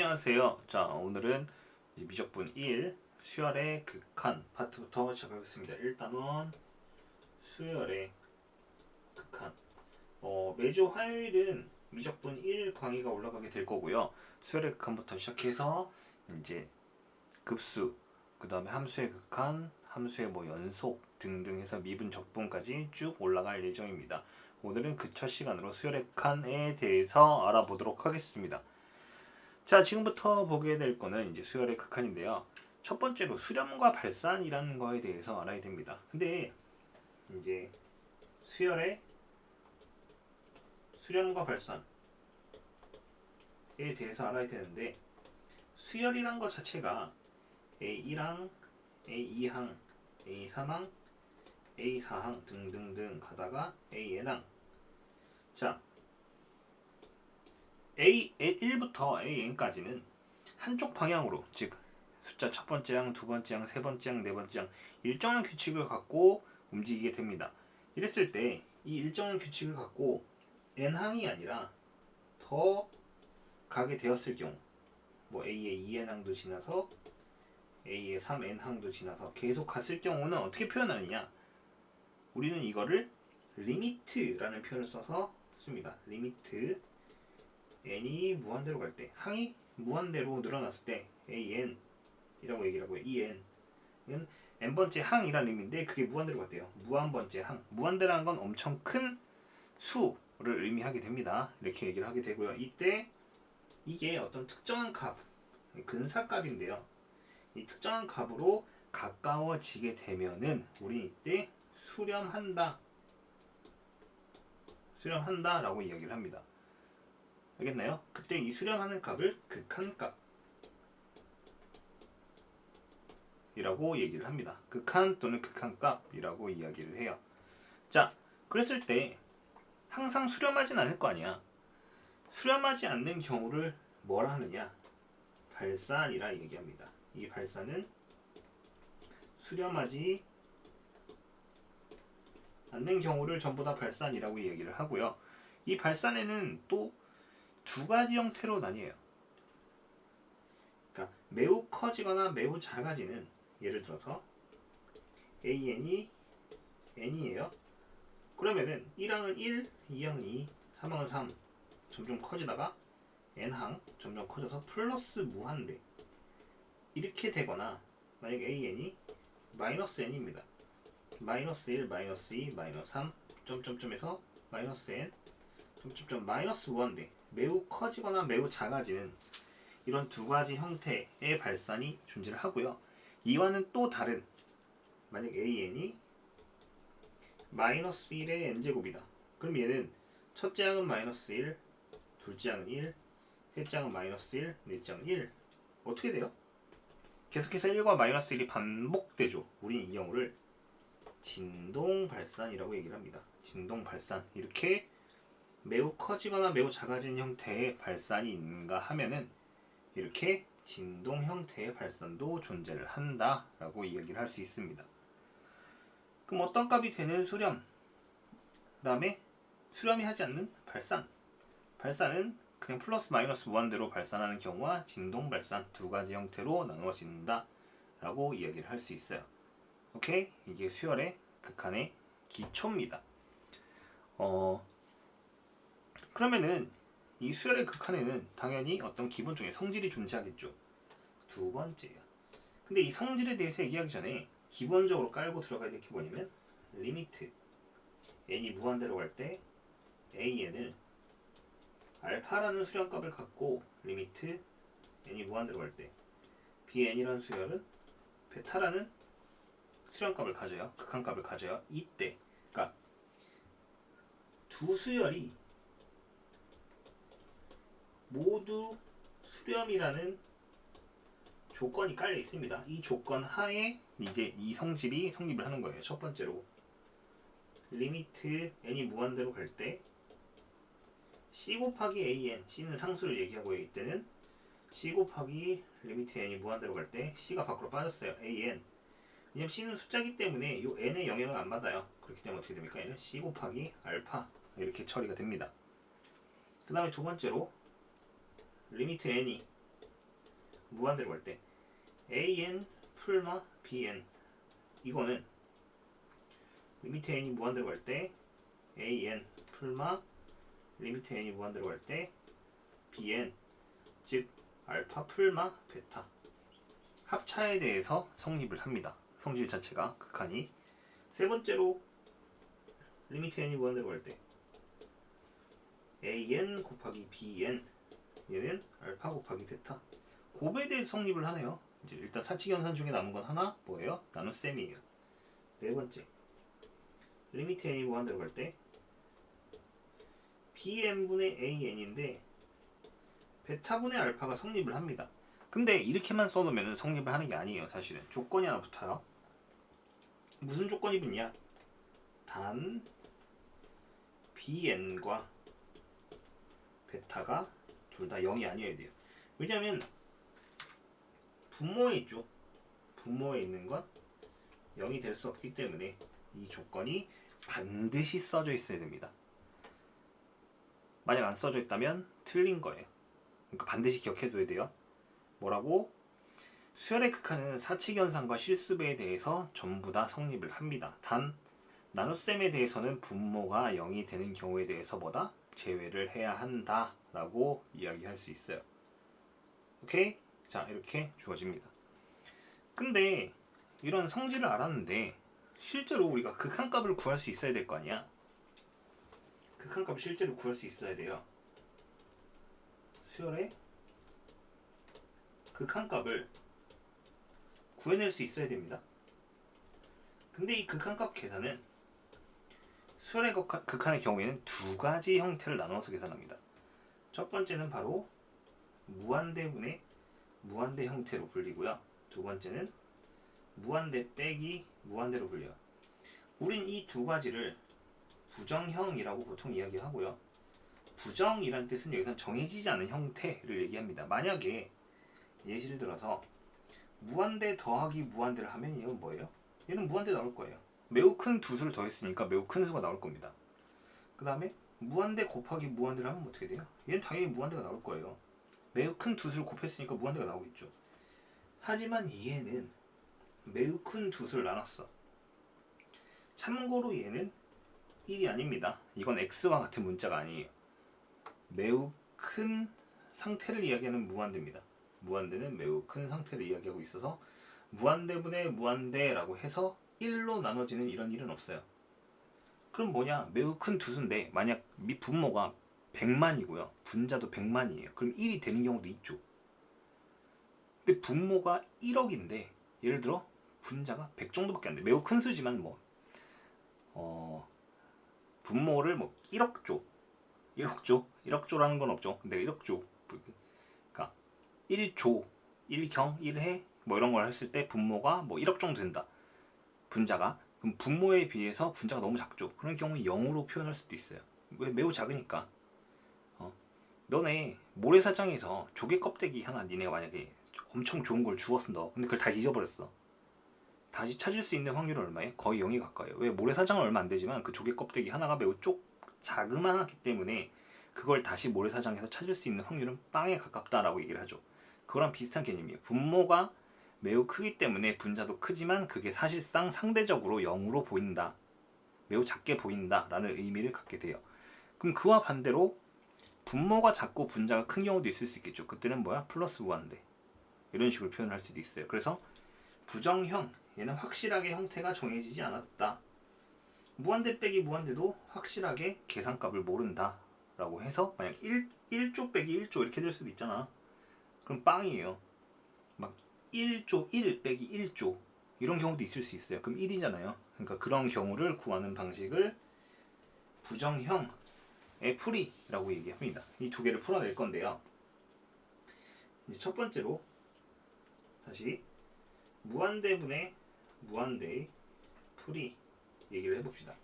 안녕하세요. 자, 오늘은 이제 미적분 1 수열의 극한 파트부터 시작하겠습니다. 일단은 수열의 극한. 매주 화요일은 미적분 1 강의가 올라가게 될 거고요. 수열의 극한부터 시작해서 이제 급수, 그 다음에 함수의 극한, 함수의 연속 등등 해서 미분 적분까지 쭉 올라갈 예정입니다. 오늘은 그 첫 시간으로 수열의 극한에 대해서 알아보도록 하겠습니다. 자, 지금부터 보게 될 거는 이제 수열의 극한인데요. 첫 번째로 수렴과 발산이라는 거에 대해서 알아야 됩니다. 근데 이제 수열의 수렴과 발산에 대해서 알아야 되는데, 수열이란 것 자체가 A1항, A2항, A3항, A4항 등등등 가다가 AN항. 자, A1부터 AN까지는 한쪽 방향으로, 즉 숫자 첫 번째 항, 두 번째 항, 세 번째 항, 네 번째 항 일정한 규칙을 갖고 움직이게 됩니다. 이랬을 때 이 일정한 규칙을 갖고 n항이 아니라 더 가게 되었을 경우, A의 2n항도 지나서 A의 3n항도 지나서 계속 갔을 경우는 어떻게 표현하느냐? 우리는 이거를 리미트라는 표현을 써서 씁니다. 리미트 n이 무한대로 갈 때, 항이 무한대로 늘어났을 때 an 이라고 얘기를 하고요. en은 n번째 항이라는 의미인데 그게 무한대로 갔대요. 무한번째 항. 무한대라는 건 엄청 큰 수를 의미하게 됩니다. 이렇게 얘기를 하게 되고요. 이때 이게 어떤 특정한 값, 근사값인데요. 이 특정한 값으로 가까워지게 되면은 우리 이때 수렴한다 라고 이야기를 합니다. 알겠나요? 그때 이 수렴하는 값을 극한값 이라고 얘기를 합니다. 극한 또는 극한값이라고 이야기를 해요. 자, 그랬을 때 항상 수렴하진 않을 거 아니야. 수렴하지 않는 경우를 뭐라 하느냐? 발산이라 얘기합니다. 이 발산은 수렴하지 않는 경우를 전부 다 발산이라고 얘기를 하고요. 이 발산에는 또 두 가지 형태로 나뉘어요. 그러니까 매우 커지거나 매우 작아지는, 예를 들어서 AN이 N이에요. 그러면은 1항은 1, 2항은 2, 3항은 3 점점 커지다가 N항 점점 커져서 플러스 무한대 이렇게 되거나, 만약 AN이 마이너스 N입니다. 마이너스 1, 마이너스 2, 마이너스 3 점점점에서 마이너스 N 점점점 마이너스 무한대, 매우 커지거나 매우 작아지는 이런 두 가지 형태의 발산이 존재를 하고요. 이와는 또 다른, 만약 AN이 마이너스 1의 n제곱이다. 그럼 얘는 첫째 항은 마이너스 1, 둘째 항은 1, 셋째 항은 마이너스 1, 넷째 항은 1. 어떻게 돼요? 계속해서 1과 마이너스 1이 반복되죠. 우리는 이 경우를 진동발산이라고 얘기를 합니다. 진동발산. 이렇게 매우 커지거나 매우 작아진 형태의 발산이 있는가 하면은 이렇게 진동 형태의 발산도 존재를 한다라고 이야기를 할 수 있습니다. 그럼 어떤 값이 되는 수렴, 그 다음에 수렴이 하지 않는 발산. 발산은 그냥 플러스 마이너스 무한대로 발산하는 경우와 진동 발산, 두 가지 형태로 나누어진다 라고 이야기를 할 수 있어요. 오케이? 이게 수열의 극한의 기초입니다. 그러면은 이 수열의 극한에는 당연히 어떤 기본적인 성질이 존재하겠죠. 두 번째요. 근데 이 성질에 대해서 얘기하기 전에 기본적으로 깔고 들어가야 될 게 뭐냐면, 리미트 n이 무한대로 갈 때 an을 알파라는 수렴값을 갖고, 리미트 n이 무한대로 갈 때 bn이라는 수열은 베타라는 수렴값을 가져요. 극한값을 가져요. 이때, 그러니까 두 수열이 모두 수렴이라는 조건이 깔려 있습니다. 이 조건 하에 이제 이 성질이 성립을 하는 거예요. 첫 번째로 리미트 n이 무한대로 갈 때 c 곱하기 an, c는 상수를 얘기하고 이때는 c 곱하기 리미트 n이 무한대로 갈 때 c가 밖으로 빠졌어요. an. 왜냐면 c는 숫자기 때문에 이 n의 영향을 안 받아요. 그렇기 때문에 어떻게 됩니까? 얘는 c 곱하기 알파 이렇게 처리가 됩니다. 그 다음에 두 번째로 리미트 n이 무한대로 갈 때 an 풀마 bn, 이거는 리미트 n이 무한대로 갈 때 an 풀마 리미트 n이 무한대로 갈 때 bn, 즉 알파 풀마 베타 합차에 대해서 성립을 합니다. 성질 자체가 극한이. 세 번째로 리미트 n이 무한대로 갈 때 an 곱하기 bn, 얘는 알파 곱하기 베타 곱에 대해서 성립을 하네요. 이제 일단 사칙연산 중에 남은 건 하나 뭐예요? 나눗셈이에요. 네 번째 리미트 n이 무한대로 갈 때 bn분의 an인데 베타분의 알파가 성립을 합니다. 근데 이렇게만 써놓으면 성립을 하는 게 아니에요. 사실은 조건이 하나 붙어요. 무슨 조건이 붙냐? 단 bn과 베타가 둘 다 0이 아니어야 돼요. 왜냐면 분모에 있죠. 분모에 있는 건 0이 될 수 없기 때문에 이 조건이 반드시 써져 있어야 됩니다. 만약 안 써져 있다면 틀린 거예요. 그러니까 반드시 기억해둬야 돼요. 뭐라고? 수열의 극한은 사칙연산과 실수배에 대해서 전부 다 성립을 합니다. 단 나눗셈에 대해서는 분모가 0이 되는 경우에 대해서 뭐다? 제외를 해야 한다 라고 이야기할 수 있어요. 오케이? 자, 이렇게 주어집니다. 근데 이런 성질을 알았는데 실제로 우리가 극한값을 구할 수 있어야 될 거 아니야? 극한값 실제로 구할 수 있어야 돼요. 수열의 극한값을 구해낼 수 있어야 됩니다. 근데 이 극한값 계산은 수열의 극한의 경우에는 두 가지 형태를 나누어서 계산합니다. 첫 번째는 바로 무한대분의 무한대 형태로 불리고요. 두 번째는 무한대 빼기 무한대로 불려요. 우린 이 두 가지를 부정형이라고 보통 이야기하고요. 부정이란 뜻은 여기서 정해지지 않은 형태를 얘기합니다. 만약에 예시를 들어서 무한대 더하기 무한대를 하면 얘는 뭐예요? 얘는 무한대 나올 거예요. 매우 큰 두 수를 더했으니까 매우 큰 수가 나올 겁니다. 그 다음에 무한대 곱하기 무한대를 하면 어떻게 돼요? 얘는 당연히 무한대가 나올 거예요. 매우 큰 두 수를 곱했으니까 무한대가 나오겠죠. 하지만 얘는 매우 큰 두 수를 나눴어. 참고로 얘는 1이 아닙니다. 이건 x와 같은 문자가 아니에요. 매우 큰 상태를 이야기하는 무한대입니다. 무한대는 매우 큰 상태를 이야기하고 있어서 무한대분의 무한대라고 해서 1로 나눠지는 이런 일은 없어요. 그럼 뭐냐? 매우 큰 두 수인데 만약 분모가 100만이고요. 분자도 100만이에요. 그럼 1이 되는 경우도 있죠. 근데 분모가 1억인데 예를 들어 분자가 100 정도밖에 안 돼. 매우 큰 수지만 분모를 1억조라는 건 없죠. 근데 1억조, 그러니까 1조, 1경, 1해 이런 걸 했을 때 분모가 1억 정도 된다. 분자가. 그럼 분모에 비해서 분자가 너무 작죠. 그런 경우에 0으로 표현할 수도 있어요. 왜? 매우 작으니까. 너네 모래사장에서 조개 껍데기 하나 니네가 만약에 엄청 좋은 걸 주웠어. 너. 근데 그걸 다 잊어버렸어. 다시 찾을 수 있는 확률은 얼마예요? 거의 0이 가까워요. 왜? 모래사장은 얼마 안 되지만 그 조개 껍데기 하나가 매우 자그마하기 때문에 그걸 다시 모래사장에서 찾을 수 있는 확률은 빵에 가깝다라고 얘기를 하죠. 그거랑 비슷한 개념이에요. 분모가 매우 크기 때문에 분자도 크지만 그게 사실상 상대적으로 0으로 보인다. 매우 작게 보인다 라는 의미를 갖게 돼요. 그럼 그와 반대로 분모가 작고 분자가 큰 경우도 있을 수 있겠죠. 그때는 뭐야? 플러스 무한대. 이런 식으로 표현할 수도 있어요. 그래서 부정형, 얘는 확실하게 형태가 정해지지 않았다. 무한대 빼기 무한대도 확실하게 계산값을 모른다 라고 해서 만약 1조 빼기 1조 이렇게 될 수도 있잖아. 그럼 빵이에요. 막 1조 1 빼기 1조 이런 경우도 있을 수 있어요. 그럼 1이잖아요. 그러니까 그런 경우를 구하는 방식을 부정형의 풀이라고 얘기합니다. 이 두 개를 풀어낼 건데요. 이제 첫 번째로 다시 무한대분의 무한대의 풀이 얘기를 해봅시다.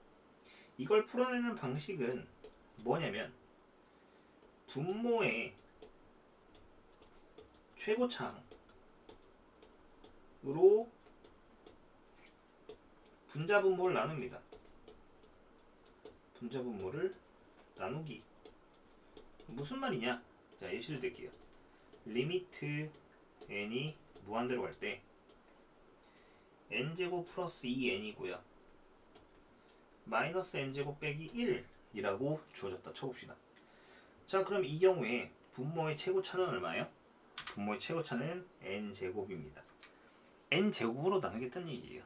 이걸 풀어내는 방식은 뭐냐면 분모의 최고차항으로 분자분모를 나눕니다. 분자분모를 나누기. 무슨 말이냐? 자, 예시를 들게요. 리미트 n이 무한대로 갈 때 n제곱 플러스 2n이고요. 마이너스 n제곱 빼기 1이라고 주어졌다 쳐봅시다. 자, 그럼 이 경우에 분모의 최고차는 얼마예요? 분모의 최고차는 n제곱입니다. n제곱으로 나누겠다는 얘기예요.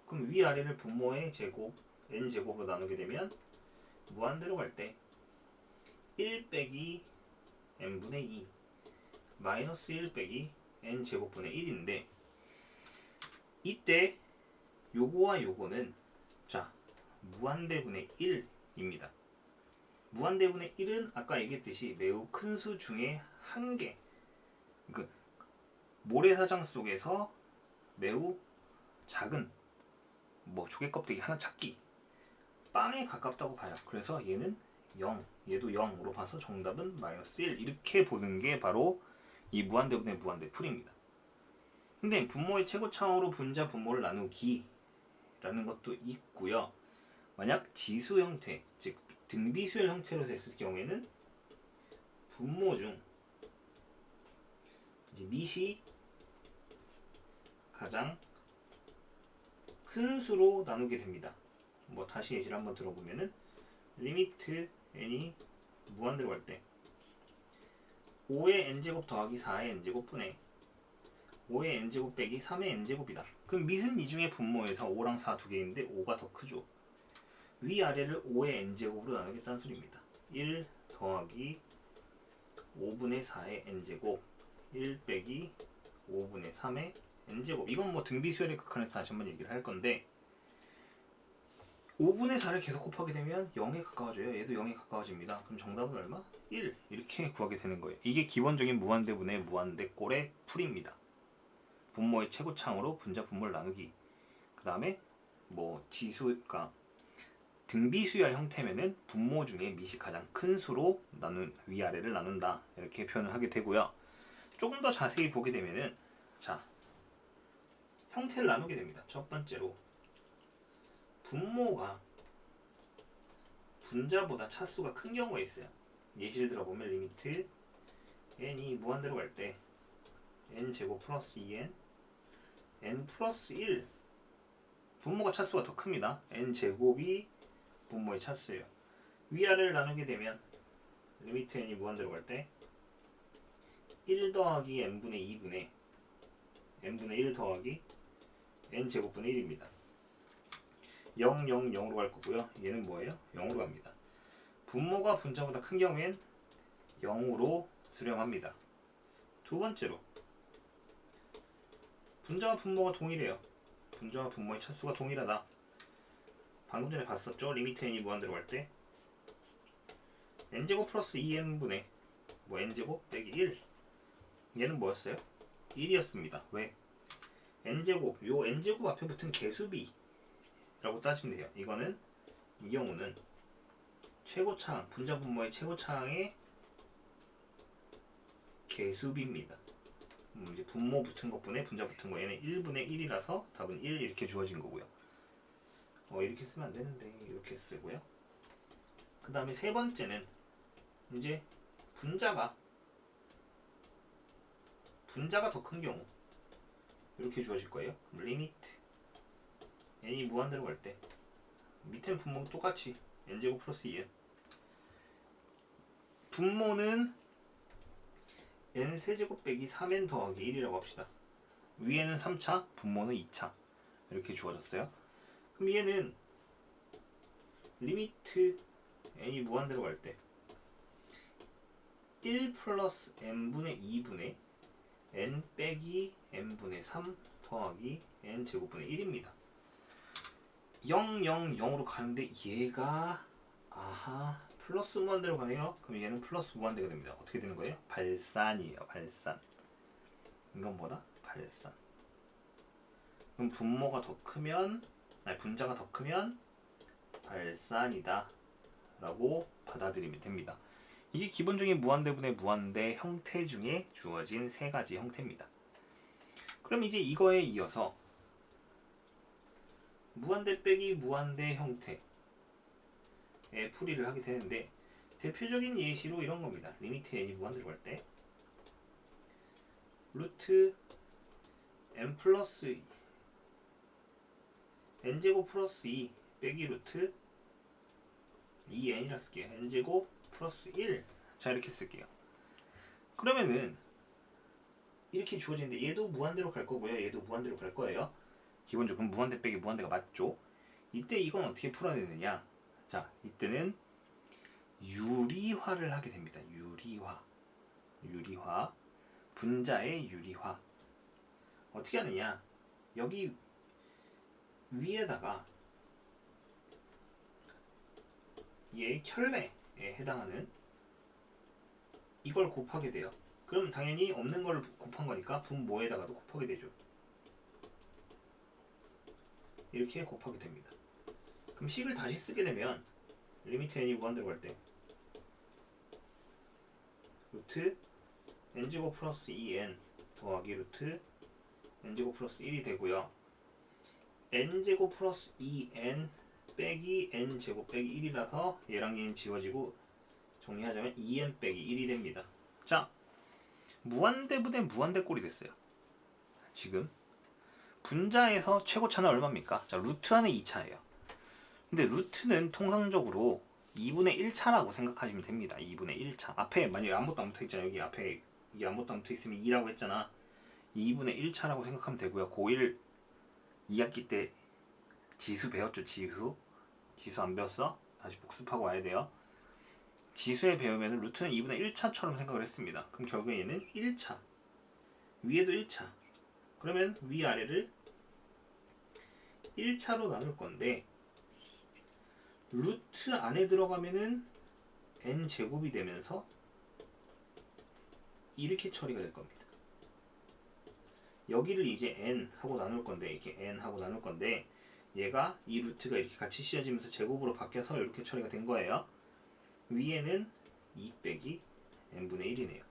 그럼 위아래를 분모의 제곱 n제곱으로 나누게 되면 무한대로 갈 때 1 빼기 n분의 2 마이너스 1 빼기 n제곱분의 1인데 이때 요거와 요거는 자 무한대분의 1입니다. 무한대분의 1은 아까 얘기했듯이 매우 큰 수 중에 한 개, 그 모래사장 속에서 매우 작은 뭐 조개 껍데기 하나 찾기 빵에 가깝다고 봐요. 그래서 얘는 0, 얘도 0으로 봐서 정답은 마이너스 1 이렇게 보는 게 바로 이 무한대분의 무한대 풀입니다. 근데 분모의 최고차항으로 분자 분모를 나누기 라는 것도 있고요. 만약 지수 형태, 즉 등비수열 형태로 됐을 경우에는 분모 중 이제 밑이 가장 큰 수로 나누게 됩니다. 뭐 다시 예시를 한번 들어보면은 리미트 n이 무한대로 갈 때 5의 n제곱 더하기 4의 n제곱 분의 5의 n제곱 빼기 3의 n제곱이다. 그럼 밑은 이 중에 분모에서 5랑 4 두 개인데 5가 더 크죠. 위아래를 5의 n제곱으로 나누겠다는 소리입니다. 1 더하기 5분의 4의 n제곱 1 빼기 5분의 3의 n제곱. 이건 뭐 등비수열의 극한에서 다시 한번 얘기를 할 건데 5분의 4를 계속 곱하게 되면 0에 가까워져요. 얘도 0에 가까워집니다. 그럼 정답은 얼마? 1 이렇게 구하게 되는 거예요. 이게 기본적인 무한대분의 무한대꼴의 풀입니다. 분모의 최고차항으로 분자 분모를 나누기. 그 다음에 뭐 지수가 등비수열 형태면은 분모 중에 밑이 가장 큰 수로 위아래를 나눈다 이렇게 표현을 하게 되고요. 조금 더 자세히 보게 되면은 자 형태를 나누게 됩니다. 첫 번째로 분모가 분자보다 차수가 큰 경우가 있어요. 예시를 들어보면 리미트 n이 무한대로 갈 때 n제곱 플러스 2n n 플러스 1 분모가 차수가 더 큽니다. n제곱이 분모의 차수예요. 위아래를 나누게 되면 리미트 n이 무한대로 갈 때 1 더하기 n분의 2분의 n분의 1 더하기 n제곱분의 1입니다. 0, 0, 0으로 갈 거고요. 얘는 뭐예요? 0으로 갑니다. 분모가 분자보다 큰 경우엔 0으로 수렴합니다. 두 번째로 분자와 분모가 동일해요. 분자와 분모의 차수가 동일하다. 방금 전에 봤었죠? 리미트 n이 무한대로 갈 때 n제곱 플러스 2n분의 뭐 n제곱 빼기 1 얘는 뭐였어요? 1이었습니다. 왜? n제곱 요 n제곱 앞에 붙은 개수비 라고 따지면 돼요. 이거는 이 경우는 최고차항 분자 분모의 최고차항의 개수비입니다. 이제 분모 붙은 것분에 분자 붙은 거 얘는 1분의 1이라서 답은 1 이렇게 주어진 거고요. 이렇게 쓰면 안 되는데 이렇게 쓰고요. 그 다음에 세 번째는 이제 분자가 더 큰 경우 이렇게 주어질 거예요. 리미트 n이 무한대로 갈 때 밑에는 분모는 똑같이 n제곱 플러스 2n 분모는 n세제곱 빼기 3n 더하기 1이라고 합시다. 위에는 3차 분모는 2차 이렇게 주어졌어요. 그럼 얘는 리미트 n이 무한대로 갈 때 1 플러스 n분의 2분의 n 빼기 n분의 3 더하기 n제곱분의 1입니다. 0, 0, 0으로 가는데 얘가 플러스 무한대로 가네요. 그럼 얘는 플러스 무한대가 됩니다. 어떻게 되는 거예요? 발산이에요. 발산. 이건 뭐다? 발산. 그럼 분모가 더 크면 분자가 더 크면 발산이다 라고 받아들이면 됩니다. 이게 기본적인 무한대분의 무한대 형태 중에 주어진 세 가지 형태입니다. 그럼 이제 이거에 이어서 무한대 빼기 무한대 형태의 풀이를 하게 되는데 대표적인 예시로 이런 겁니다. 리미트 n이 무한대로 갈 때 루트 n 플러스 n제곱 플러스 2 빼기 루트 2n이라 쓸게요. n제곱 플러스 1. 자, 이렇게 쓸게요. 그러면은 이렇게 주어지는데 얘도 무한대로 갈 거고요. 얘도 무한대로 갈 거예요. 기본적으로 무한대 빼기 무한대가 맞죠? 이때 이건 어떻게 풀어내느냐? 자, 이때는 유리화를 하게 됩니다. 유리화. 분자의 유리화. 어떻게 하느냐? 여기 위에다가 얘 켤레에 해당하는 이걸 곱하게 돼요. 그럼 당연히 없는 걸 곱한 거니까 분모에다가도 곱하게 되죠. 이렇게 곱하게 됩니다. 그럼 식을 다시 쓰게 되면 리미트 n이 무한대로 갈 때 루트 n제곱 플러스 2n 더하기 루트 n제곱 플러스 1이 되고요. n제곱 플러스 2n 빼기 n제곱 빼기 1이라서 얘랑 얘는 지워지고 정리하자면 2n 빼기 1이 됩니다. 자, 무한대분의 무한대꼴이 됐어요. 지금 분자에서 최고차는 얼마입니까? 자, 루트 안에 2차예요. 근데 루트는 통상적으로 2분의 1차라고 생각하시면 됩니다. 2분의 1차. 앞에 만약에 아무것도 안 붙어있잖아. 여기 앞에 이게 아무것도 안 붙어있으면 2라고 했잖아. 2분의 1차라고 생각하면 되고요. 고1 2학기 때 지수 배웠죠? 지수 안 배웠어? 다시 복습하고 와야 돼요. 지수에 배우면 루트는 2분의 1차처럼 생각을 했습니다. 그럼 결국에 얘는 1차, 위에도 1차. 그러면 위아래를 1차로 나눌 건데 루트 안에 들어가면은 n제곱이 되면서 이렇게 처리가 될 겁니다. 여기를 이제 n 하고 나눌 건데 이렇게 n 하고 나눌 건데 얘가 이 루트가 이렇게 같이 씌워지면서 제곱으로 바뀌어서 이렇게 처리가 된 거예요. 위에는 2 빼기 n분의 1이네요.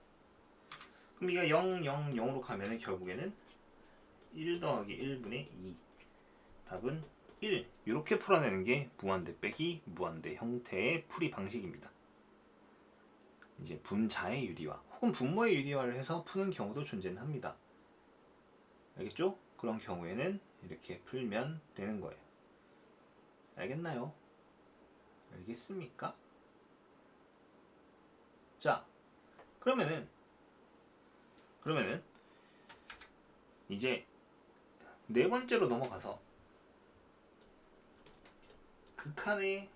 그럼 이가 0, 0, 0으로 가면은 결국에는 1 더하기 1분의 2. 답은 1. 이렇게 풀어내는 게 무한대 빼기 무한대 형태의 풀이 방식입니다. 이제 분자의 유리화 혹은 분모의 유리화를 해서 푸는 경우도 존재는 합니다. 알겠죠? 그런 경우에는 이렇게 풀면 되는 거예요. 알겠나요? 알겠습니까? 자, 그러면은 이제 네 번째로 넘어가서 극한의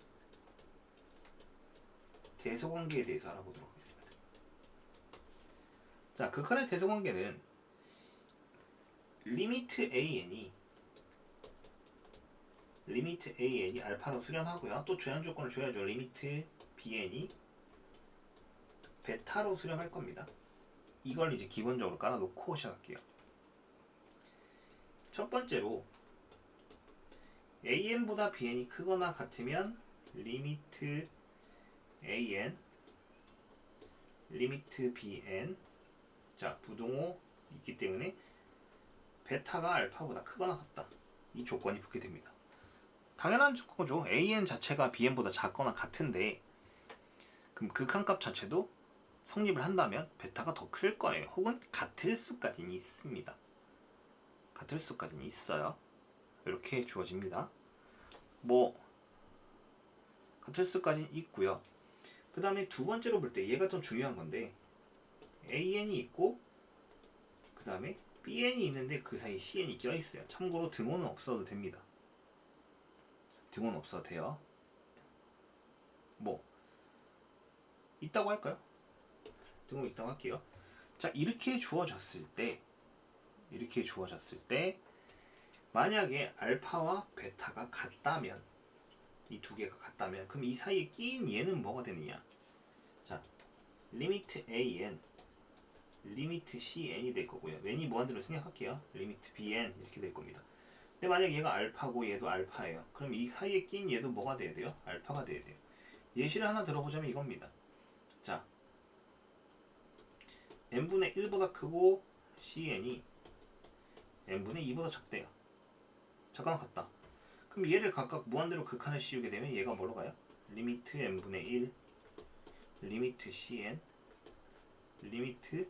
대소관계에 대해서 알아보도록 하겠습니다. 자, 극한의 대소관계는 리미트 an이 알파로 수렴하고요. 또 제한 조건을 줘야죠. 리미트 bn이 베타로 수렴할 겁니다. 이걸 이제 기본적으로 깔아놓고 시작할게요. 첫 번째로 an보다 bn이 크거나 같으면 리미트 an 리미트 bn 자, 부동호 있기 때문에 베타가 알파보다 크거나 같다. 이 조건이 붙게 됩니다. 당연한 거죠. an 자체가 bn보다 작거나 같은데 그럼 극한값 자체도 성립을 한다면 베타가 더 클 거예요. 혹은 같을 수까지는 있습니다. 같을 수까지는 있어요. 이렇게 주어집니다. 뭐 같을 수까지는 있고요. 그 다음에 두 번째로 볼 때 얘가 더 중요한 건데 an이 있고 그 다음에 bn이 있는데 그 사이에 cn이 껴있어요. 참고로 등호는 없어도 됩니다. 등호는 없어도 돼요. 뭐 있다고 할까요? 등호 있다고 할게요. 자, 이렇게 주어졌을 때 만약에 알파와 베타가 같다면 이 두 개가 같다면 그럼 이 사이에 끼인 얘는 뭐가 되느냐? 자, 리미트 an 리미트 cn이 될 거고요. n이 무한대로 생각할게요. 리미트 bn 이렇게 될 겁니다. 근데 만약 얘가 알파고 얘도 알파예요. 그럼 이 사이에 낀 얘도 뭐가 돼야 돼요? 알파가 돼야 돼요. 예시를 하나 들어보자면 이겁니다. 자, n분의 1보다 크고 cn이 n분의 2보다 작대요. 작거나 같다. 그럼 얘를 각각 무한대로 극한을 씌우게 되면 얘가 뭐로 가요? 리미트 n분의 1 리미트 cn 리미트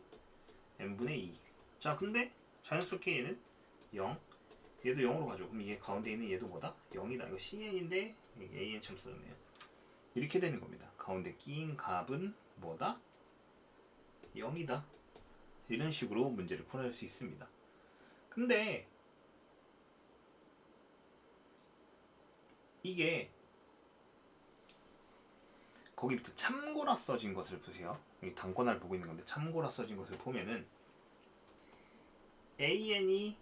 n분의 2 자, 근데 자연스럽게 얘는 0, 얘도 0으로 가죠. 그럼 얘 가운데 있는 얘도 뭐다? 0이다. 이거 CN인데 AN처럼 써졌네요. 이렇게 되는 겁니다. 가운데 끼인 값은 뭐다? 0이다. 이런 식으로 문제를 풀어낼 수 있습니다. 근데 이게 거기부터 참고라 써진 것을 보세요. 여기 단권화를 보고 있는 건데 참고라 써진 것을 보면은 AN이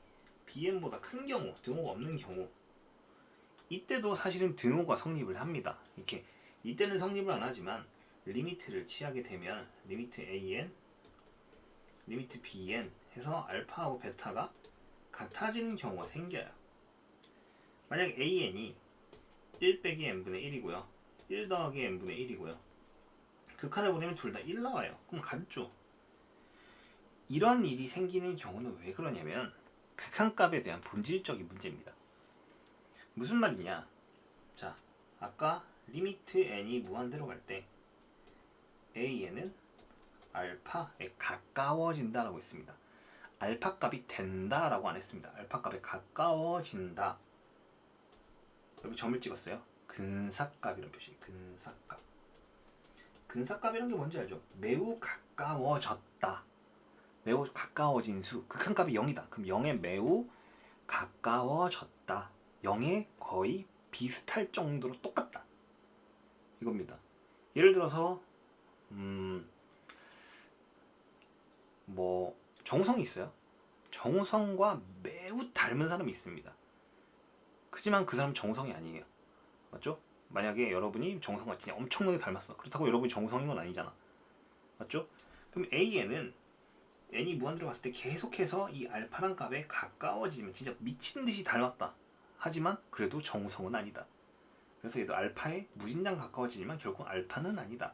BN보다 큰 경우, 등호가 없는 경우, 이때도 사실은 등호가 성립을 합니다. 이렇게 이때는 성립을 안 하지만 리미트를 취하게 되면 리미트 AN, 리미트 BN 해서 알파하고 베타가 같아지는 경우가 생겨요. 만약 AN이 1 빼기 n분의 1이고요. 1 더하기 n분의 1이고요. 극한을 보내면 둘 다 1 나와요. 그럼 같죠. 이런 일이 생기는 경우는 왜 그러냐면 극한값에 대한 본질적인 문제입니다. 무슨 말이냐? 자, 아까 리미트 n이 무한대로 갈 때 AN은 알파에 가까워진다라고 했습니다. 알파 값이 된다라고 안 했습니다. 알파 값에 가까워진다. 여기 점을 찍었어요. 근사값이라는 표시. 근사값. 근사값이란 게 뭔지 알죠? 매우 가까워졌다. 매우 가까워진 수. 극한값이 0이다. 그럼 0에 매우 가까워졌다. 0에 거의 비슷할 정도로 똑같다. 이겁니다. 예를 들어서 뭐 정우성이 있어요. 정우성과 매우 닮은 사람이 있습니다. 그지만 그 사람은 정우성이 아니에요. 맞죠? 만약에 여러분이 정우성과 진짜 엄청나게 닮았어. 그렇다고 여러분이 정우성인 건 아니잖아. 맞죠? 그럼 AN은 n이 무한대로 갔을 때 계속해서 이 알파란 값에 가까워지면 진짜 미친 듯이 닮았다. 하지만 그래도 정우성은 아니다. 그래서 얘도 알파에 무진장 가까워지지만 결국 알파는 아니다.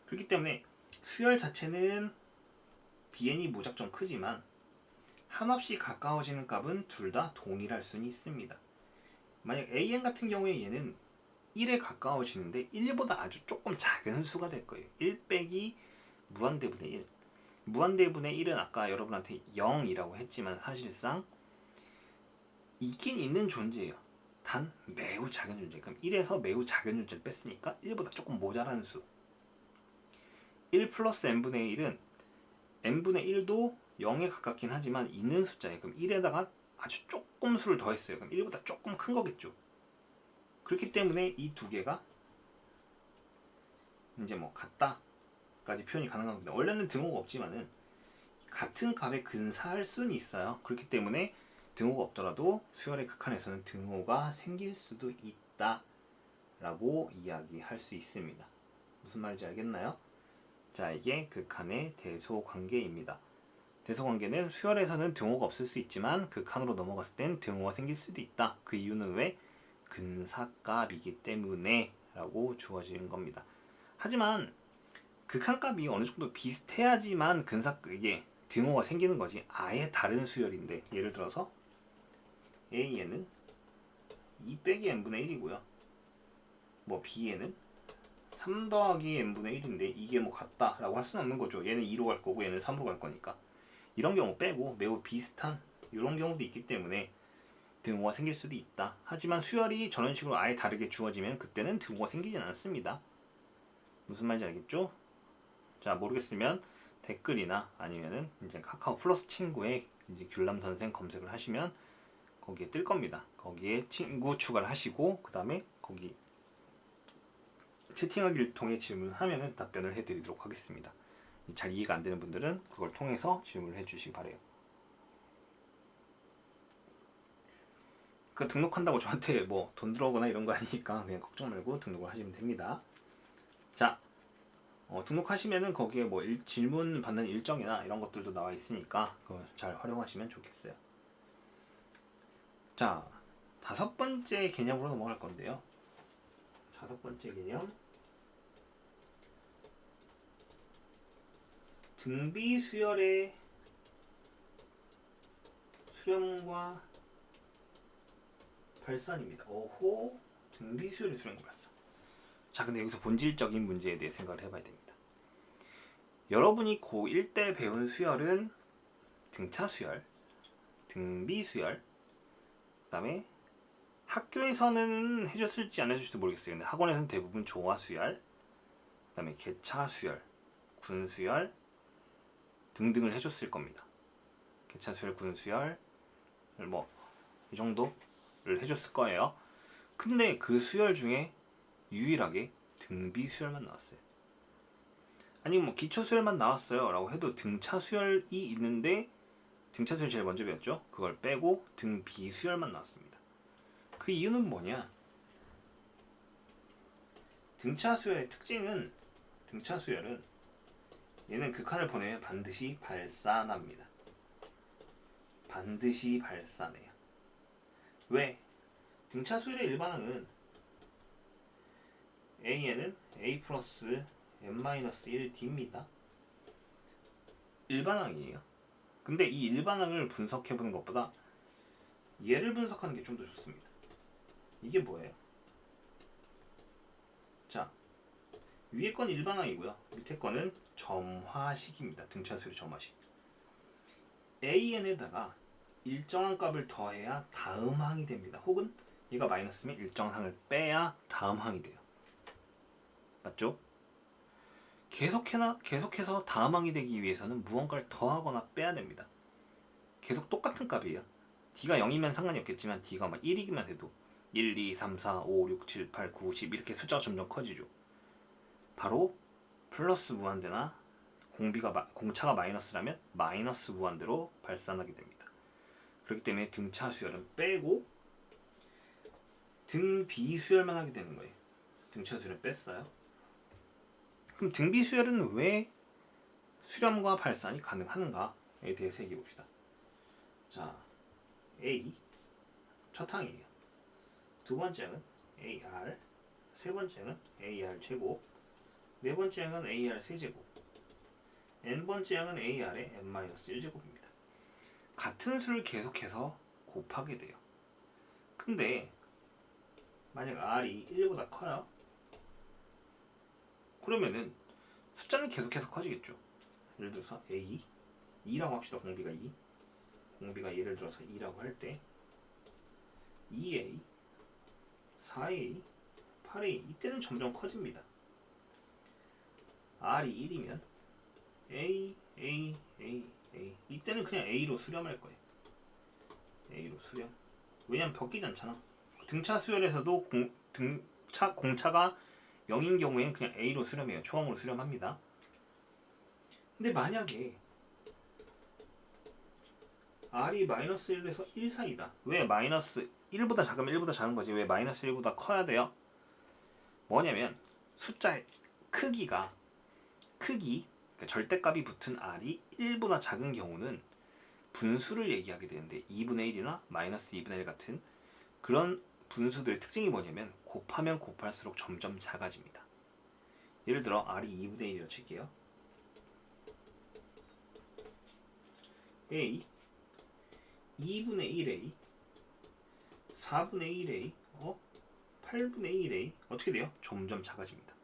그렇기 때문에 수열 자체는 BN이 무작정 크지만 한없이 가까워지는 값은 둘 다 동일할 수는 있습니다. 만약 AN 같은 경우에 얘는 1에 가까워지는데 1보다 아주 조금 작은 수가 될 거예요. 1 빼기 무한대분의 1. 무한대분의 1은 아까 여러분한테 0이라고 했지만 사실상 있긴 있는 존재예요. 단 매우 작은 존재. 그럼 1에서 매우 작은 존재를 뺐으니까 1보다 조금 모자란 수. 1 플러스 n분의 1은 n분의 1도 0에 가깝긴 하지만 있는 숫자예요. 그럼 1에다가 아주 조금 수를 더했어요. 그럼 1보다 조금 큰 거겠죠. 그렇기 때문에 이 두 개가 이제 뭐 같다까지 표현이 가능한 겁니다. 원래는 등호가 없지만은 같은 값에 근사할 수는 있어요. 그렇기 때문에 등호가 없더라도 수열의 극한에서는 등호가 생길 수도 있다 라고 이야기할 수 있습니다. 무슨 말인지 알겠나요? 자, 이게 극한의 대소관계입니다. 대소관계는 수열에서는 등호가 없을 수 있지만 극한으로 넘어갔을 땐 등호가 생길 수도 있다. 그 이유는 왜? 근사값이기 때문에 라고 주어지는 겁니다. 하지만 극한값이 어느 정도 비슷해야지만 이게 등호가 생기는 거지. 아예 다른 수열인데 예를 들어서 A에는 2 빼기 n분의 1이고요. 뭐 B에는 3 더하기 n분의 1인데 이게 뭐 같다라고 할 수는 없는 거죠. 얘는 2로 갈 거고 얘는 3으로 갈 거니까. 이런 경우 빼고 매우 비슷한 이런 경우도 있기 때문에 등호가 생길 수도 있다. 하지만 수열이 저런 식으로 아예 다르게 주어지면 그때는 등호가 생기진 않습니다. 무슨 말인지 알겠죠? 자, 모르겠으면 댓글이나 아니면은 이제 카카오 플러스 친구에 이제 귤남 선생 검색을 하시면 거기에 뜰 겁니다. 거기에 친구 추가를 하시고 그 다음에 거기 채팅하기를 통해 질문하면은 답변을 해드리도록 하겠습니다. 잘 이해가 안 되는 분들은 그걸 통해서 질문을 해주시기 바래요. 그 등록한다고 저한테 뭐 돈 들어오거나 이런 거 아니니까 그냥 걱정 말고 등록을 하시면 됩니다. 자, 등록하시면은 거기에 뭐 질문 받는 일정이나 이런 것들도 나와 있으니까 그걸 잘 활용하시면 좋겠어요. 자, 5번째 개념으로 넘어갈 건데요. 5번째 개념, 등비 수열의 수렴과 발산입니다. 오호, 등비 수열의 수렴과 발산. 자, 근데 여기서 본질적인 문제에 대해 생각을 해봐야 됩니다. 여러분이 고1 때 배운 수열은 등차 수열, 등비 수열, 그 다음에 학교에서는 해줬을지 안 해줬을지 모르겠어요. 근데 학원에서는 대부분 조화 수열, 그 다음에 개차 수열, 군 수열 등등을 해줬을 겁니다. 개차 수열, 군 수열 뭐 이 정도를 해줬을 거예요. 근데 그 수열 중에 유일하게 등비 수열만 나왔어요. 아니 뭐 기초 수열만 나왔어요 라고 해도 등차 수열이 있는데 등차 수열 제일 먼저 배웠죠. 그걸 빼고 등비 수열만 나왔습니다. 그 이유는 뭐냐? 등차 수열의 특징은, 등차 수열은 얘는 극한을 보내면 반드시 발산합니다. 반드시 발산해요. 왜? 등차 수열의 일반항은 A에는 A 플러스 n-1d입니다. 일반항이에요. 근데 이 일반항을 분석해보는 것보다 얘를 분석하는 게 좀 더 좋습니다. 이게 뭐예요? 자, 위에 건 일반항이고요. 밑에 거는 점화식입니다. 등차 수열의 점화식. AN에다가 일정한 값을 더해야 다음 항이 됩니다. 혹은 얘가 마이너스면 일정한 항을 빼야 다음 항이 돼요. 맞죠? 계속해서 다음 항이 되기 위해서는 무언가를 더하거나 빼야 됩니다. 계속 똑같은 값이에요. D가 0이면 상관이 없겠지만 D가 막 1이기만 해도 1, 2, 3, 4, 5, 6, 7, 8, 9, 10 이렇게 숫자가 점점 커지죠. 바로 플러스 무한대나 공차가 마이너스라면 마이너스 무한대로 발산하게 됩니다. 그렇기 때문에 등차 수열은 빼고 등비 수열만 하게 되는 거예요. 등차 수열은 뺐어요. 그럼 등비 수열은 왜 수렴과 발산이 가능한가에 대해서 얘기해 봅시다. 자, A 첫 항이에요. 두 번째 항은 AR, 세 번째 항은 AR 제곱, 네 번째 항은 AR 세제곱, n번째 항은 AR의 n-1제곱입니다. 같은 수를 계속해서 곱하게 돼요. 근데 만약 R이 1보다 커요? 그러면은 숫자는 계속해서 커지겠죠. 예를 들어서 A 2라고 합시다. 공비가 2, 공비가 예를 들어서 2라고 할 때 2A, 4A, 8A 이때는 점점 커집니다. R이 1이면 A, 이때는 그냥 A로 수렴할 거예요. A로 수렴. 왜냐면 벽끼지 않잖아. 등차 수열에서도 공차가 0인 경우에는 그냥 A로 수렴해요. 초항으로 수렴합니다. 근데 만약에 R이 마이너스 1에서 1 사이다. 왜 마이너스 1보다 작으면 1보다 작은 거지. 왜 마이너스 1보다 커야 돼요? 뭐냐면 숫자의 크기가 그러니까 절대값이 붙은 R이 1보다 작은 경우는 분수를 얘기하게 되는데 2분의 1이나 마이너스 2분의 1 같은 그런 분수들의 특징이 뭐냐면 곱하면 곱할수록 점점 작아집니다. 예를 들어 R이 2분의 1이라고 칠게요. A 2분의 1A 4분의 1A 8분의 1A 어떻게 돼요? 점점 작아집니다.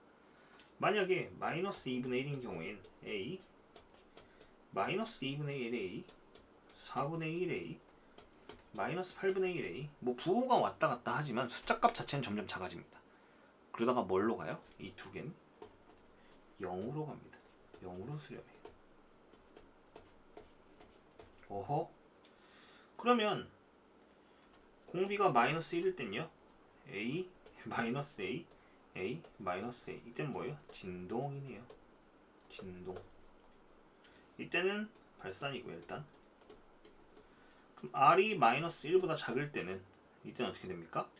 만약에 마이너스 2분의 1인 경우엔 A 마이너스 2분의 1A 4분의 1A 마이너스 8분의 1A 뭐 부호가 왔다 갔다 하지만 숫자값 자체는 점점 작아집니다. 그러다가 뭘로 가요? 이 두 개는 0으로 갑니다. 0으로 수렴해요. 어허? 그러면 공비가 마이너스 1일 땐요? A 마이너스 A A 마이너스 A 이때는 뭐예요? 진동이네요. 진동. 이때는 발산이고요. 일단 그럼 R이 마이너스 1보다 작을 때는 이때는 어떻게 됩니까?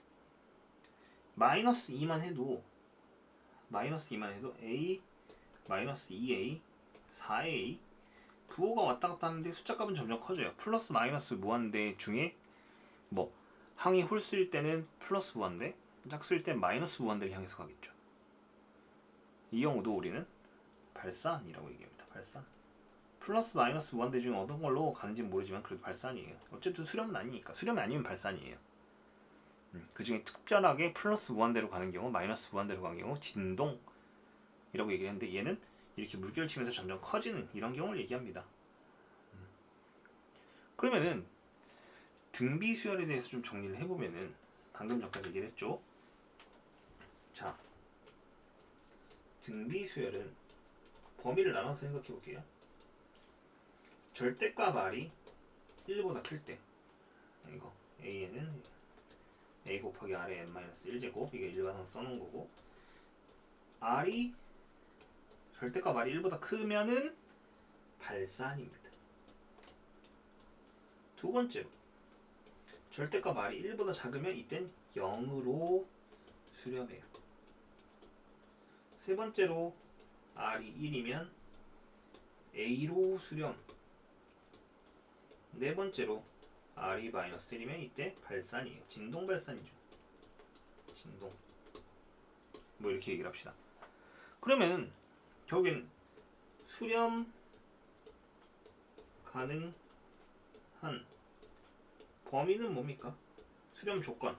마이너스 2만 해도 A 마이너스 2A 4A 부호가 왔다 갔다 하는데 숫자값은 점점 커져요. 플러스 마이너스 무한대 중에 뭐 항이 홀수일 때는 플러스 무한대, 짝수일 때 마이너스 무한대를 향해서 가겠죠. 이 경우도 우리는 발산이라고 얘기합니다. 발산. 플러스 마이너스 무한대 중에 어떤 걸로 가는지는 모르지만 그래도 발산이에요. 어쨌든 수렴은 아니니까. 수렴이 아니면 발산이에요. 그 중에 특별하게 플러스 무한대로 가는 경우, 마이너스 무한대로 가는 경우 진동이라고 얘기를 했는데 얘는 이렇게 물결치면서 점점 커지는 이런 경우를 얘기합니다. 그러면은 등비 수열에 대해서 좀 정리를 해보면은 방금 전까지 얘기를 했죠. 자, 등비 수열은 범위를 나눠서 생각해 볼게요. 절대값 r이 1보다 클 때, 이거 a는 a 곱하기 r의 n-1제곱, 이게 일반항 써놓은 거고, r이 절대값 r이 1보다 크면은 발산입니다. 두 번째로 절대값 r이 1보다 작으면 이땐 0으로 수렴해요. 세 번째로 r이 1이면 a로 수렴. 네 번째로 r이 -1이면 이때 발산이에요. 진동 발산이죠. 진동. 뭐 이렇게 얘기를 합시다. 그러면 결국엔 수렴 가능한 범위는 뭡니까? 수렴 조건.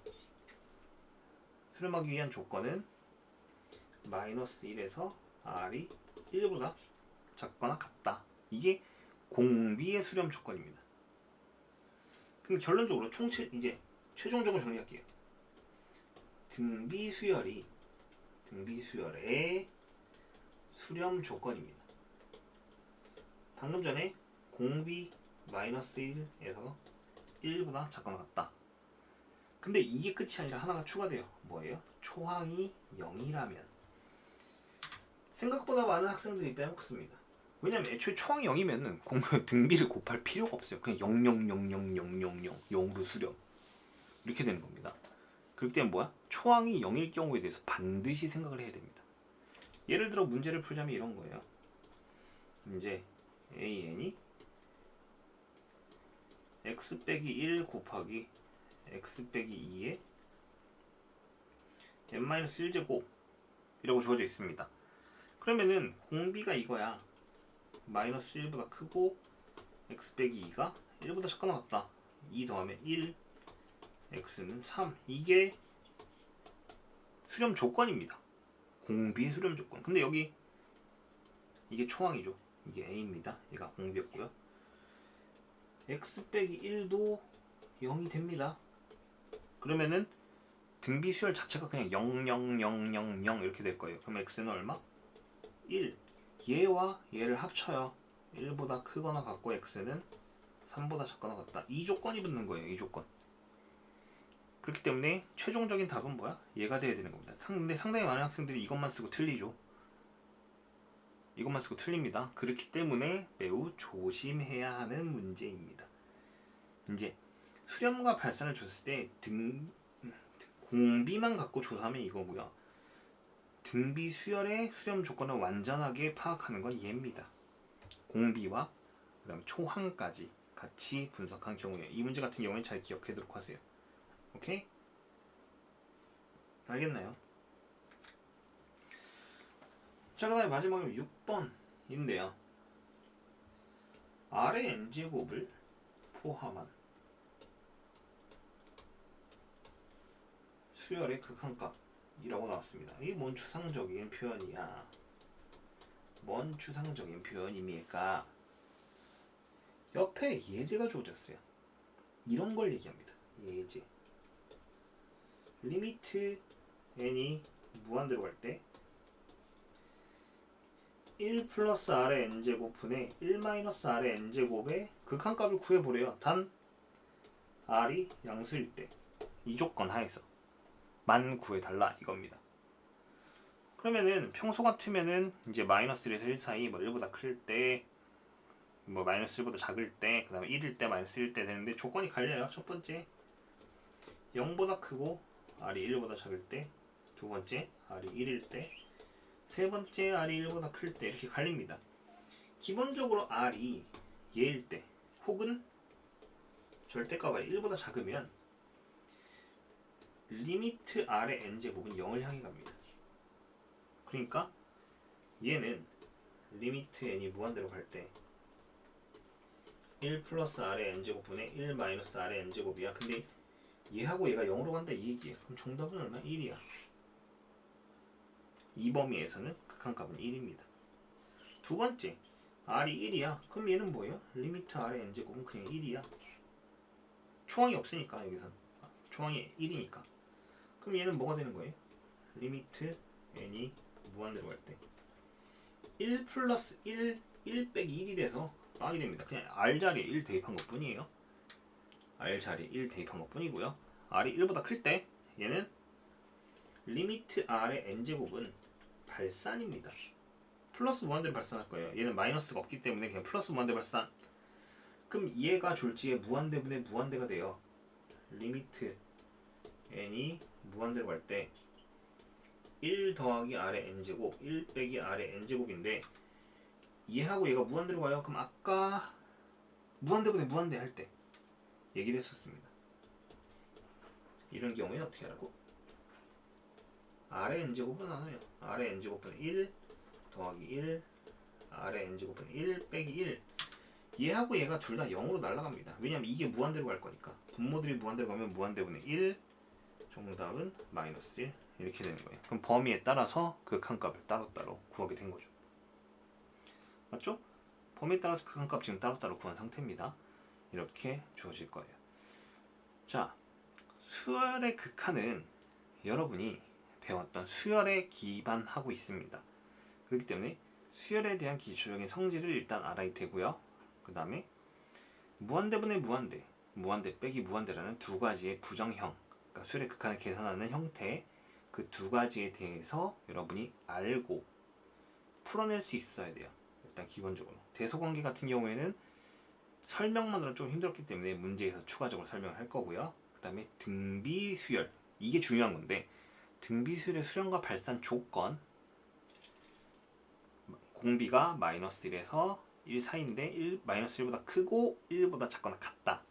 수렴하기 위한 조건은 -1에서 r이 1보다 작거나 같다. 이게 공비의 수렴 조건입니다. 그럼 결론적으로 이제 최종적으로 정리할게요. 등비 수열의 수렴 조건입니다. 방금 전에 공비 -1에서 1보다 작거나 같다. 근데 이게 끝이 아니라 하나가 추가돼요. 뭐예요? 초항이 0이라면. 생각보다 많은 학생들이 빼먹습니다. 왜냐면 애초에 초항이 0이면 등비를 곱할 필요가 없어요. 그냥 0000000 0으로 수렴. 이렇게 되는 겁니다. 그렇기 때문에 뭐야? 초항이 0일 경우에 대해서 반드시 생각을 해야 됩니다. 예를 들어 문제를 풀자면 이런 거예요. 이제 an이 x 빼기 1 곱하기 x 빼기 2에 n-1제곱 이라고 주어져 있습니다. 그러면은 공비가 이거야. -1보다 크고 x 빼기 2가 1보다 작거나 같다. 2 더하면 1, x는 3. 이게 수렴 조건입니다. 공비의 수렴 조건. 근데 여기 이게 초항이죠. 이게 a입니다. 얘가 공비였고요. x 빼기 1도 0이 됩니다. 그러면은 등비 수열 자체가 그냥 00000 이렇게 될 거예요. 그럼 x는 얼마? 1. 얘와 얘를 합쳐요. 1보다 크거나 같고 x는 3보다 작거나 같다. 이 조건이 붙는 거예요. 이 조건. 그렇기 때문에 최종적인 답은 뭐야? 얘가 돼야 되는 겁니다. 근데 상당히 많은 학생들이 이것만 쓰고 틀리죠. 이것만 쓰고 틀립니다. 그렇기 때문에 매우 조심해야 하는 문제입니다. 이제 수렴과 발산을 줬을 때 공비만 갖고 조사하면 이거고요. 등비 수열의 수렴 조건을 완전하게 파악하는 건 얘입니다. 공비와 그다음 초항까지 같이 분석한 경우에 이 문제 같은 경우에 잘 기억하도록 하세요. 오케이? 알겠나요? 자, 그 다음에 마지막으로 6번인데요. R의 n제곱을 포함한 수열의 극한값이라고 나왔습니다. 이게 뭔 추상적인 표현이야? 뭔 추상적인 표현입니까? 옆에 예제가 주어졌어요. 이런 걸 얘기합니다. 예제. 리미트 n이 무한대로 갈 때 1 플러스 r의 n제곱분의 1 마이너스 r의 n제곱의 극한값을 구해보래요. 단 r이 양수일 때 이 조건 하에서 만 구해달라 이겁니다. 그러면은 평소 같으면은 이제 마이너스 1에서 1 사이 뭐 1보다 클 때 뭐 마이너스 1보다 작을 때 그 다음에 1일 때 마이너스 1일 때 되는데 조건이 갈려요. 첫 번째 0보다 크고 r이 1보다 작을 때, 두 번째 r이 1일 때, 세 번째 r이 1보다 클 때 이렇게 갈립니다. 기본적으로 r이 얘일 때 혹은 절대값 r이 1보다 작으면 리미트 r의 n제곱은 0을 향해 갑니다. 그러니까 얘는 리미트 n이 무한대로 갈 때 1 플러스 r의 n제곱분의 1 마이너스 r의 n제곱이야. 근데 얘하고 얘가 0으로 간다 이 얘기야. 그럼 정답은 얼마? 1이야. 이 범위에서는 극한값은 1입니다. 두 번째, R이 1이야. 그럼 얘는 뭐예요? 리미트 R의 n제곱은 그냥 1이야. 초항이 없으니까 여기선. 초항이 1이니까. 그럼 얘는 뭐가 되는 거예요? 리미트 n이 무한대로 갈 때 1 플러스 1, 1 빼기 1이 돼서 빵이 됩니다. 그냥 R 자리에 1 대입한 것 뿐이에요. R 자리에 1 대입한 것 뿐이고요. R이 1보다 클 때 얘는 리미트 R의 n제곱은 발산입니다. 플러스 무한대로 발산할 거예요. 얘는 마이너스가 없기 때문에 그냥 플러스 무한대로 발산. 그럼 얘가 졸지에 무한대분의 무한대가 돼요. 리미트 n이 무한대로 갈 때 1 더하기 R의 n제곱 1 빼기 R의 n제곱인데 얘하고 얘가 무한대로 가요. 그럼 아까 무한대분의 무한대 할 때 얘기를 했었습니다. 이런 경우에 어떻게 하라고? R의 n제곱은 나눠요. R의 n제곱은 1 더하기 1 R의 n제곱은 1 빼기 1. 얘하고 얘가 둘 다 0으로 날아갑니다. 왜냐면 이게 무한대로 갈 거니까. 분모들이 무한대로 가면 무한대분의 1, 정답은 마이너스 1 이렇게 되는 거예요. 그럼 범위에 따라서 극한값을 따로따로 구하게 된 거죠. 맞죠? 범위에 따라서 극한값 지금 따로따로 구한 상태입니다. 이렇게 주어질 거예요. 자, 수열의 극한은 여러분이 배웠던 수열에 기반하고 있습니다. 그렇기 때문에 수열에 대한 기초적인 성질을 일단 알아야 되고요. 그 다음에 무한대분의 무한대, 무한대 빼기 무한대라는 두 가지의 부정형, 그러니까 수열의 극한을 계산하는 형태, 그 두 가지에 대해서 여러분이 알고 풀어낼 수 있어야 돼요. 일단 기본적으로 대소관계 같은 경우에는 설명만으로는 좀 힘들었기 때문에 문제에서 추가적으로 설명을 할 거고요. 그 다음에 등비수열, 이게 중요한 건데 등비수열의 수렴과 발산 조건, 공비가 마이너스 1에서 1 사이인데 마이너스 1보다 크고 1보다 작거나 같다.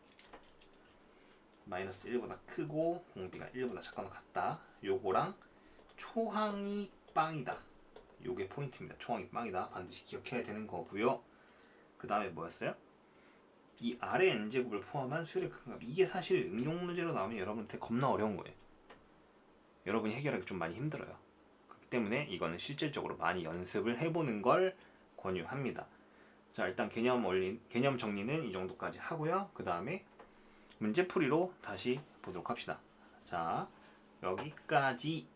마이너스 1보다 크고 공비가 1보다 작거나 같다. 요거랑 초항이 빵이다. 요게 포인트입니다. 초항이 빵이다. 반드시 기억해야 되는 거고요. 그 다음에 뭐였어요? 이 R의 n제곱을 포함한 수열의 극한값. 이게 사실 응용 문제로 나오면 여러분한테 겁나 어려운 거예요. 여러분이 해결하기 좀 많이 힘들어요. 그렇기 때문에 이거는 실질적으로 많이 연습을 해보는 걸 권유합니다. 자, 일단 개념 정리는 이 정도까지 하고요. 그 다음에 문제풀이로 다시 보도록 합시다. 자, 여기까지